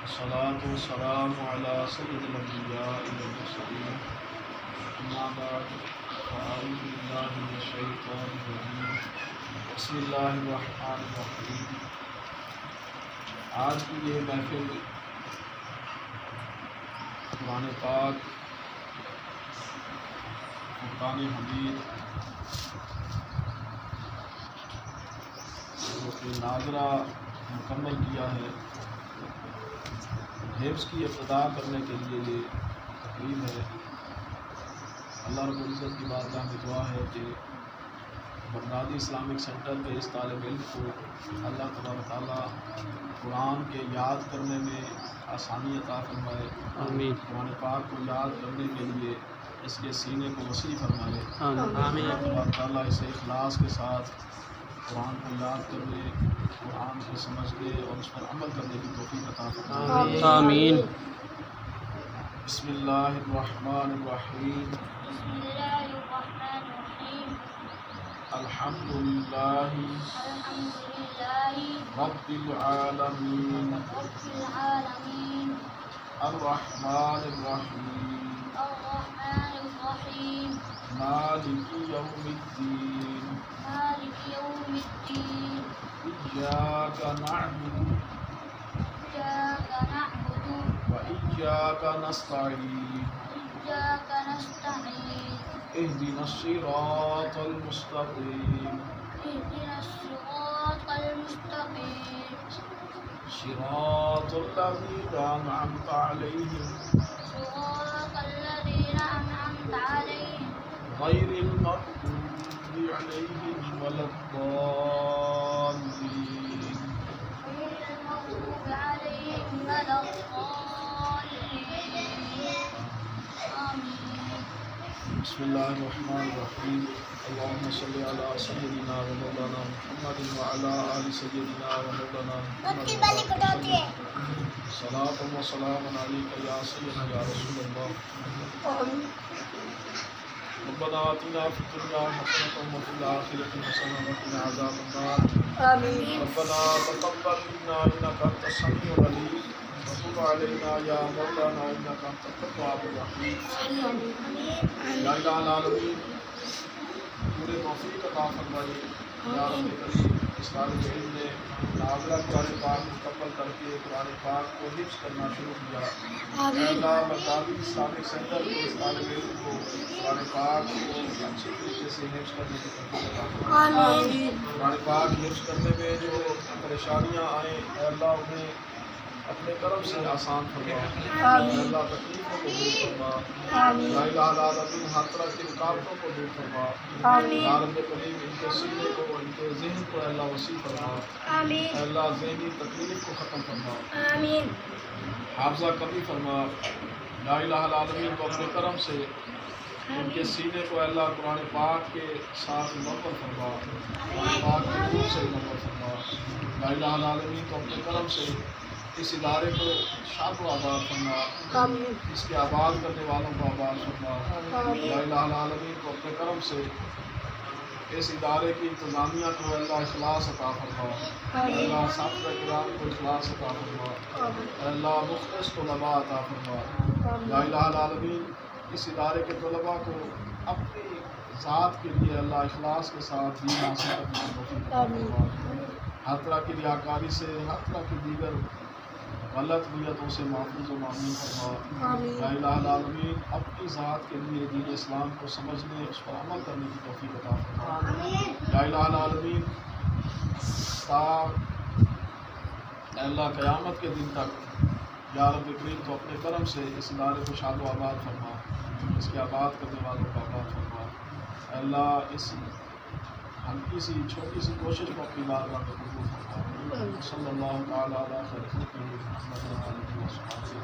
الصلاة والسلام على سيد الأنبياء والمرسلين أما بعد فأعوذ بالله من الشيطان الرجيم بسم الله الرحمن الرحیم۔ آج کی یہ محفل قرآن پاک فرقان حمید جو کہ ناظرہ مکمل کیا ہے، حفظ کی ابتدا کرنے کے لیے یہ تقریب ہے۔ اللہ رب العزت کی بارگاہ میں دعا ہے کہ بغدادی اسلامک سینٹر کے اس طالب علم کو اللہ تبارک تعالیٰ قرآن کے یاد کرنے میں آسانی عطا فرمائے، آمین۔ قرآن پاک کو یاد کرنے کے لیے اس کے سینے کو وسیع فرمائے، آمین۔ اللہ تبارک تعالیٰ اسے اخلاص کے ساتھ قرآن کو یاد کرنے، قرآن کو سمجھنے اور اس پر عمل کرنے کی توفیق عطا فرمائے، آمین۔ بسم اللہ الرحمن الرحیم۔ بسم اللہ الرحمن الرحیم۔ الحمد للہ رب العالمین رب العالمین الرحمن الرحیم الرحمن الرحیم مالک یوم الدین مالک یوم الدین ایاک نعبد إياك نعبد وإیاک نستعین وإياك نستعين اهدنا الصراط المستقیم اهدنا الصراط المستقيم صراط الذین انعمت علیہم صراط الذين أنعمت عليهم غیر المغضوب علیہم ولا الضالین غير المغضوب عليهم ولا الضالين آمين۔ بسم اللہ الرحمن الرحیم۔ اللہم صلی علی سیدنا و مولانا محمد وعلی آل سیدنا و مولانا محمد صلاۃ و سلام علیک یا سیدنا یا رسول اللہ۔ ربنا آتنا فی الدنیا حسنۃ وفی الآخرۃ حسنۃ وقنا عذاب النار۔ ربنا تقبل منا انک انت السمیع العلیم وتب علینا یا مولانا انک انت التواب الرحیم۔ یا الہ العالمین، پورے توفیق عطا فرمائے یا رب کریم۔ اس طالب علم نے ناظرہ قرآن پاک مکمل کر کے قرآن پاک کو حفظ کرنا شروع کیا۔ اے اللہ بغدادی اسلامک سینٹر کے اس طالب علم کو قرآن پاک کو اچھی طریقے سے حفظ کرنے کی توفیق عطا فرمائے۔ قرآن پاک حفظ کرنے میں جو پریشانیاں آئیں، اے اللہ انہیں اپنے کرم سے آسان فرما، اے اللہ تکلیفوں کو دور فرما، یا الہ العالمین ہر طرح کی رکاوٹوں کو دور فرما، یا رب کریم ان کے سینے کو، ان کے ذہن کو اے اللہ وسیع فرما، اے اللہ ذہنی تکلیف کو ختم فرما، حافظہ کمی فرما، یا الہ العالمین کو اپنے کرم سے ان کے سینے کو اے اللہ قرآن پاک کے ساتھ منور فرما، قرآن پاک کے نور سے منور فرما، یا الہ العالمین کو اپنے کرم سے اس ادارے کو شاد و آباد فرما، اس کے آباد کرنے والوں کو آباد فرما، یا الہ العالمین کو اپنے کرم سے اس ادارے کی انتظامیہ کو اللہ اخلاص عطا فرما، اللہ اساتذہ کرام کو اخلاص عطا فرما، اللہ مخلص طلباء عطا فرما، یا الہ العالمین اس ادارے کے طلباء کو اپنی ذات کے لیے اللہ اخلاص کے ساتھ دین حاصل کرنے کی توفیق عطا فرما، ہر طرح کی ریاکاری سے، ہر طرح کی دیگر غلط نیتوں سے محفوظ و مامون فرما، یا الہ العالمین اپنی ذات کے لیے دین اسلام کو سمجھنے، اس پر عمل کرنے کی توفیق عطا فرما، یا الہ العالمین تا اے اللہ قیامت کے دن تک یا رب کریم تو اپنے کرم سے اس ادارے کو شاد و آباد فرما، اس کے آباد کرنے والوں کو آباد فرما، اے اللہ اس ہلکی سی چھوٹی سی کوشش کو اپنی بارگاہ میں قبول فرما۔ صلی اللہ تعالیٰ علیہ خیر خلقہ محمد و آلہ وصحبہ۔